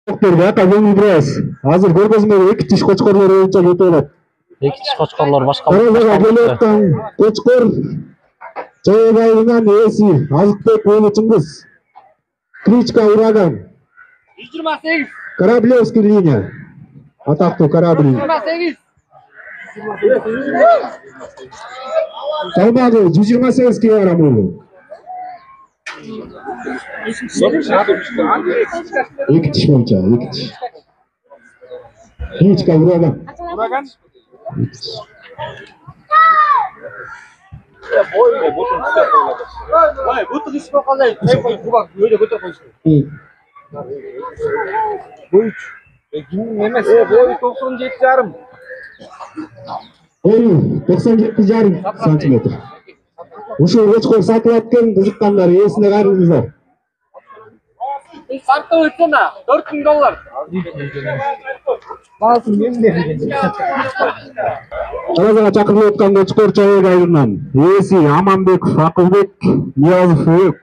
Бака көңүлдүрөбүз. Азыр көргөзмөгө 2 тиш кочкорлор боюнча кетип алат. 2 тиш кочкорлор башка. Таразага келип аткан кочкор Чоек айылынан ээси Азыкбек уулу Чыңгыз. Кличка Ураган. 128. Кораблевский линия. Атактуу корабль. 128. Салмагы 128 килограмм уулу. 2 тиш боюнча, 2 тиш. Кличка Ураган. Ураган. Ой, буту испе калай. Кайфай кубак өйдө көтөрүп койсун. Бой. Ким эмес? Бой 97,5. Boyu 97,5 santimetr. Ушул кочкор сатылат экен, кызыккандар ээсине кайрылыңыздар. Сартта өткөн $4,000. Баасы мен берген. Таразага чакырылып аткан кочкор Чоек айылынан ээси Аманбеков Акылбек Ниязов.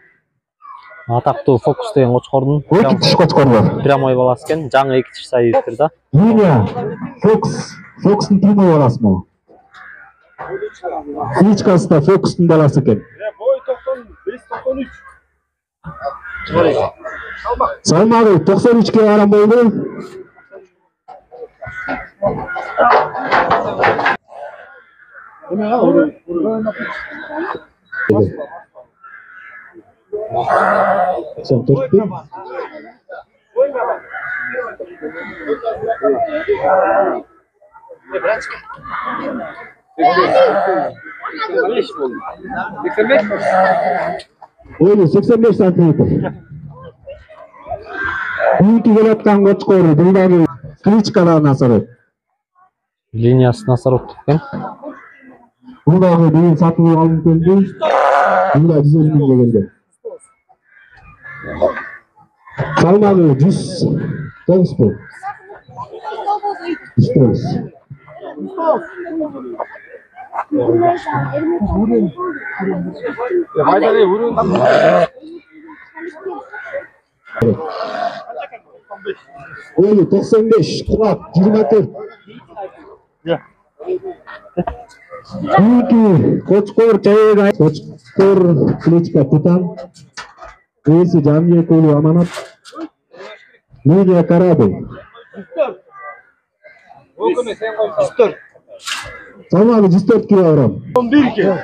Атактуу Фокус деген кочкордун 2 тиш кочкорлор. прямой баласы экен. Жаңы 2 тиш сайыптыр да. Линия Фокстун прямой баласы му? Кличкасы да Фокстун баласы экен. Бой 95-93. Салмагы 93 килограмм болду. Sen tuttu. Boyu 85 santimetr. Büyük gelatkan koçkoru, buldagi Klичкадан Насаров. Линиясы Насаров экен. Buldagi бийин сатылып алынып келди. Бunda 150 миңге келген. Салмагы 109 бул. 109. Boyu 95, kulak 24. Büyük koçkor Çayek ayı, koçkor Klичка Титан. Ээси Жамбек уулу Аманат. Линия корабль. Салмагы 104 килограмм. 11 ке.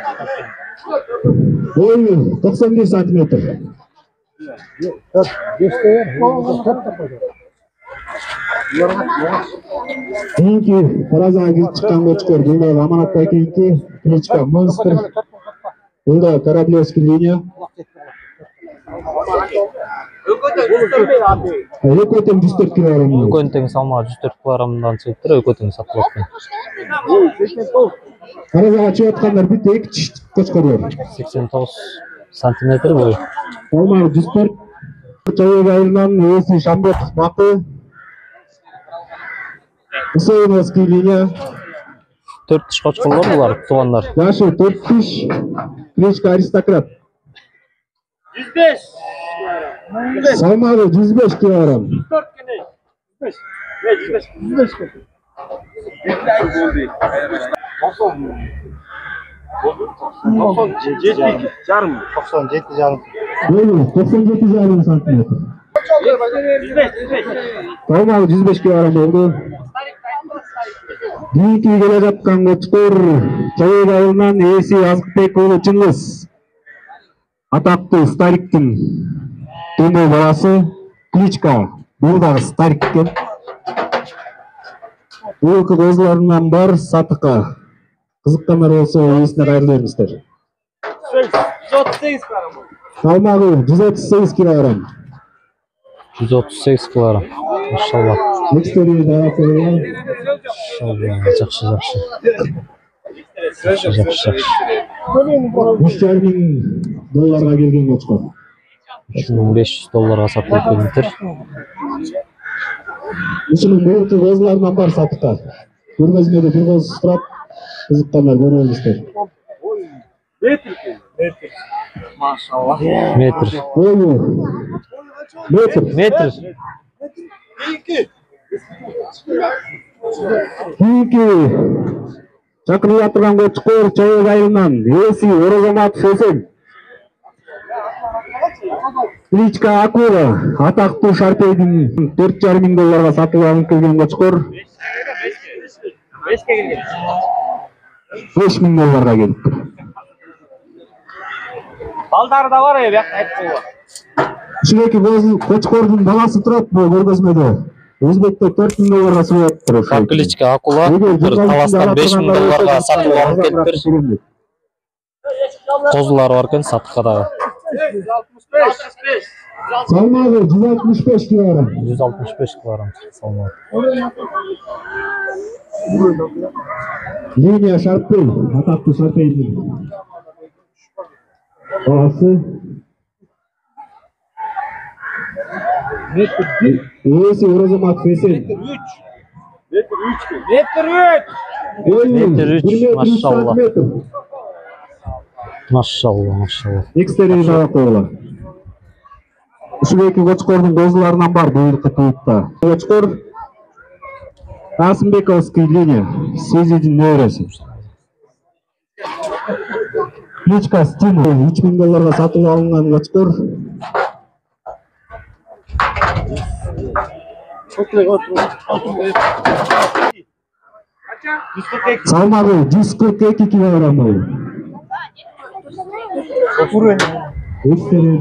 Boyu 91 santimetr. Keyinki Tarazdan girip çıkan koçkor. Bunda Amanat'ta keyinki Klичка Monster. Bunda Karablevski liniya. Ökötüm 104 kilogram. Өкөнтең салмагы 104 килограммдан чыгыптыр. Өкөнтең сатылып аткан. Таразага чыгып аткандар бүт 2 тиш koçkorlar. 89 сантиметр бою. Салмагы 104. Чоек айылынан ээси Шамбеков Бакы. Усейновский линия. 4 тиш кочкорлор булар, туугандар. Yaşı 4 тиш. Klичка Аристократ. 105. Salmağı 105 kilogram. 104 kene. 105. Ne 105? 105 kene. 97 жарым. 97 жарым. Boyu 97 жарым santimetr. 105. Salmağı 105 kilogram oldu. Büyük gele жаткан koçkor Чоек айылынан ээси Азыкбек уулу Чыңгыз. Атактуу Стариктин төмө баласы Кличка. Бул дагы Старик экен. Бул козуларынан бар сатыкка. Кызыккандар болсо ээсине кайрыла бериңиздер. 138 килограмм. Салмагы 138 килограмм. 138 килограмм. Машалла. Экстери да коюлган. Жакшы. Жакшы. $3,500 келген koçkor. $3,500 сатылып келиптир. Ушунун мурунку козуларынан бар сатыкка. Көргөзмөдө бир коз турат. Кызыккандар көрөңүздөр. Метр. Машалла. Метр. Boyu metr. Метр. Kийinki чакырылып турган көчкөр Чоюк айылынан ээси Орозоматов Эсен. Кличка Акула атактуу Шарпейдин 4,5 миң долларга сатып алынып келген көчкөр 5 миң долларга келиптир. Балдары да бар бияқта айтып Ушундайки көчкөрдүн баласы турат бул көргөзмөдө. Өзбекте 4 миң долларга сатылыптыр. Кличка Акула bir Таластан 5 миң долларга сатып алынып кетиптир. Козулары бар экен сатыкка дагы. 165. Салмагы 165 килограмм. 165 килограмм салмагы. Линия Шарпей, атактуу Шарпейдин баласы. Ээси Орозоматов Эсен. Метр 3. Машалла. Машалла, машалла. Экстерьер коюла. Ушул эки көчкөрдүн козуларынан бар быйылкы туутта. Көчкөр Асымбековский линия, Сезидин нөөрөсү. Кличка Стимул 3 миң долларга сатып алынган көчкөр. Салмагы 142 килограмм болду. Экстерьер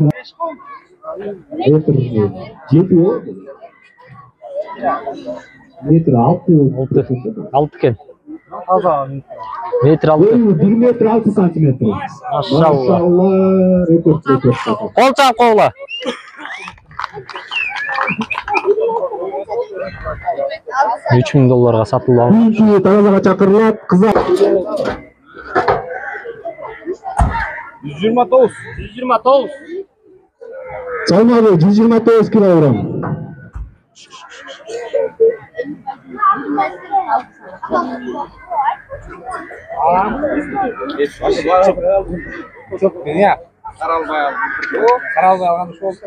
метр 6 кен. Метр 6. 1 метр 6 сантиметр. Машалла. Рекорд. Кол чап кола. $3,000 сатылып алынып. Кийинки таразага чакырылат, кызар. 129. 129. Салмагы 129 килограмм. Çok ya. Karalbay algan şu oldu.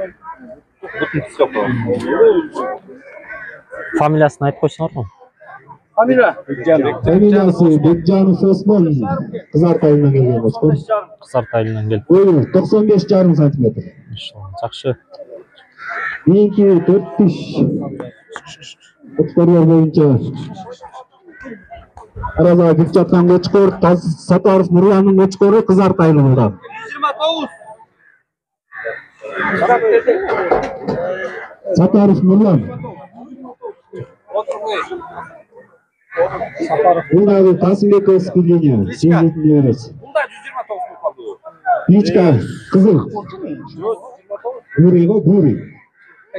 Фамилиясын айтып койсоңор му? Фамилиясы Бекжанов Осмон. Кызар тайынан келген көчкөр. Кызар тайынан келип. Бою 95,5 сантиметр. Жакшы. Кийинки 4 көчкөрлөр боюнча таразага кирип жаткан көчкөр Сатаров Нурландын көчкөрү Кызар тайылында. 129. Сатаров Нурлан. Бул дагы Касымбековский линия, Сезидин нөөрөсү. Bunda 129 kaldı. Кличка Кызыл. Бурый го, бурый.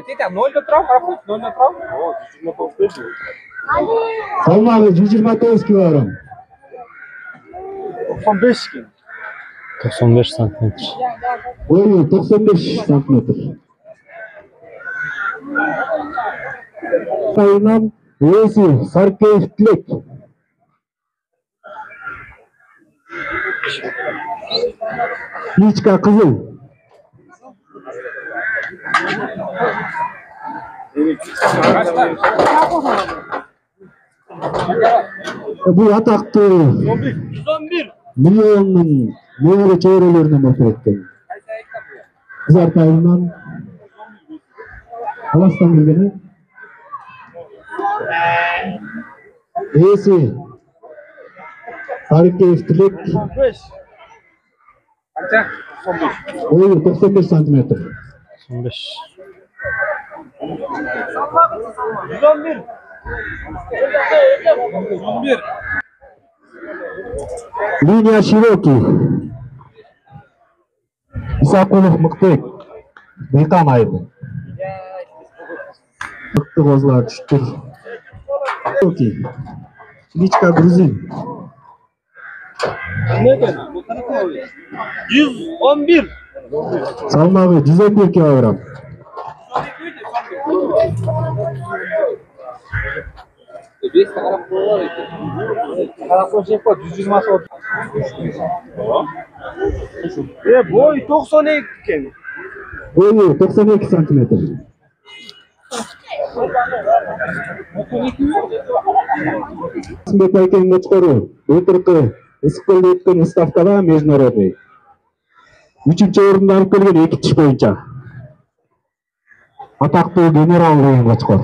Тетя 0'da трав, карапуз 0'da трав. О, 129. Салмагы 129 килограмм. 95 кен. 95 сантиметр. Бою 95 сантиметр. Тайынан ээси Саркеев Тилек. Кличка Кызыл. Бул атактуу 111. миллиондун нөөрө чөйрөлөрүнөн болуп кеткен. Кызар тайынан Таластан келгени. Ээси Саркеев Тилек. 95. Kaça? 95. Бою 95 сантиметр. 95. 111. 111. Линия Широкий. Исакулов Мыктыбек. Быйкан айылы. Мыкты козулар түштүр. Широкий. Кличка Грузин. 111. Салмагы 111 килограмм. Karapuz yapar 120 oldu. Boy 92 ken. Бою 92 сантиметр. Qosimbek Байкенің Qo'chqori o'tirqi issiqko'lda o'tgan stavkada международный. 3-chi o'rinda olib kelgan 2 tish bo'yicha. Атақты генерал деген Qo'chqor.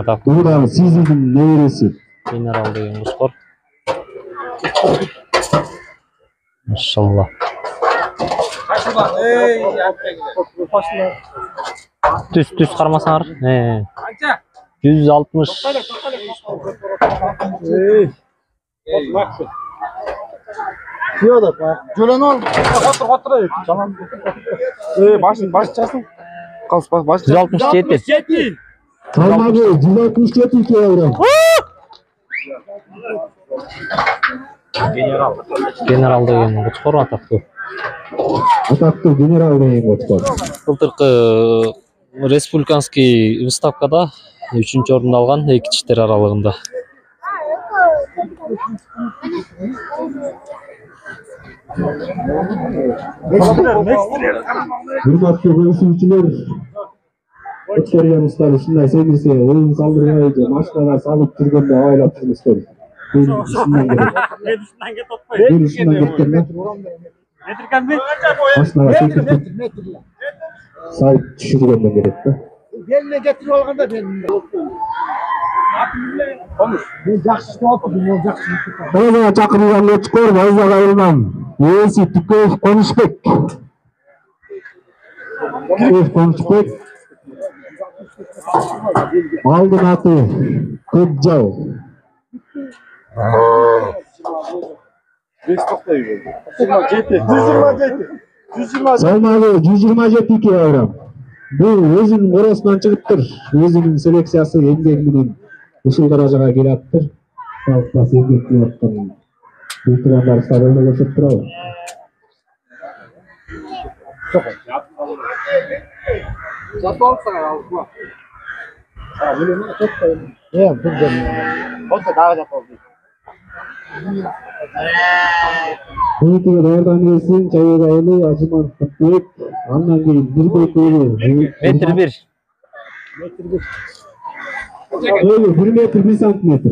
Атақты Bu da Sizning nevresi. генерал деген Qo'chqor. Maşallah. Düz қармасаңар. 160. Жөлені ал. Қоттыр. Tamam. Başı çalsın. Kalsın başı. 167. Salmağı 167 kilogram. Генерал деген Qo'chqor атақты. Атақты генерал деген Qo'chqor. Былтыркы республиканский выставкада 3-чү орунду алган 2 тиштер аралыгында. Hurmatli bölüşүүчүлөр, Qo'chqoryanistlar ушундай семирсе, оюн салдырбай же машинаlar салып жүргөндө абайлап жүрмүздөр. Ben ушундан кеткен да. Машинаға секиртип салып түшүргөндөн керек да. Beline getirip alganda ben. Ben жақсы істеп алыппын, ол жақсы істеп алыппын. Қойға чакырылган Qo'chqor Байзақ айылынан ээси Түкөев Конушбек. Түкөев Конушбек. Алдын аты Көкжал. Салмағы 127 килограмм. Бұл өзінің оросынан шығыптыр. Өзінің селекциясы еңбегімен ушул даражага келаптыр. Халыққа сергек болуптан ветерандар стадионда көрсөтүп турабы. Көмекеге даярдан келсин, Чайбек айылы Ажыман Кутбек, андан кийин Бирбекеги. Метр 1. 1 метр 1 сантиметр.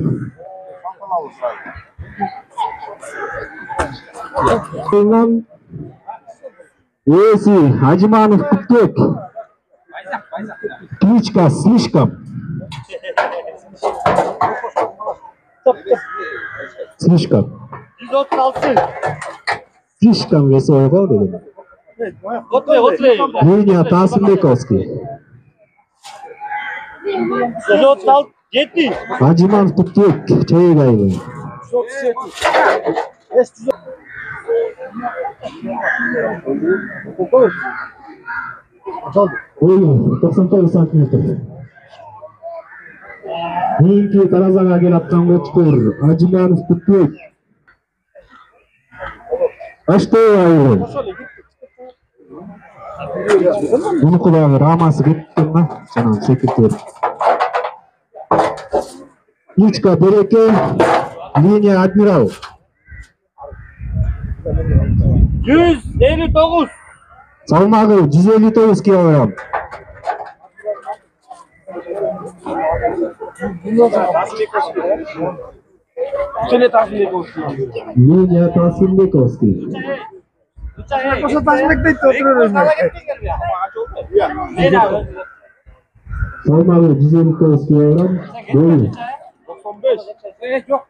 Ээси Ажыманов Кутбек. Кличка Слишком. Слишком. 136. Слишком весового деген. Линия Тасымбековский. 136. Ажыманов Кутбек, Чайбек айылы. 99 сантиметр. Кийинки таразага келаткан Qo'chqor Ажыманов Кутбек. Аштөө айылы. Bunukku dagы рамасы кеткен да, жанагы секиртер. Кличка Береке, линия Адмирал. 159. Салмағы 159 килограмм. Линия Тасымбековский. Салмағы 159 килограмм. Boyu 95. Yok.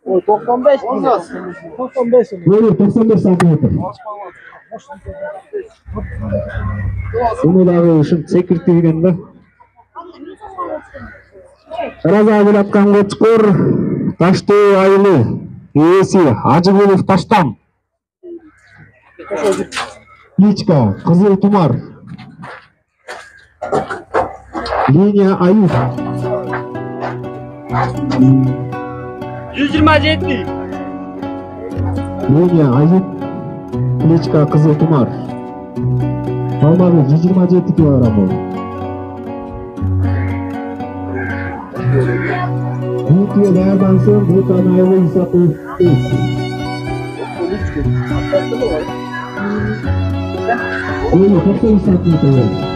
O 95 olmaz. 95. boyu 95 santimetr. Bunu dagы ушун секиртирген да. Таразага келаткан Qo'chqor Таштөө айылы. Ээси Ажыгулов Таштам. Кличка Кызыл Тумар. Линия Аюп. 127. Линия Аюп. Кличка Кызыл Тумар. Салмағы 127 килограмм ол. Кийинки даярдан соң Бутан айылы Исаков. Boyu 93 santimetr.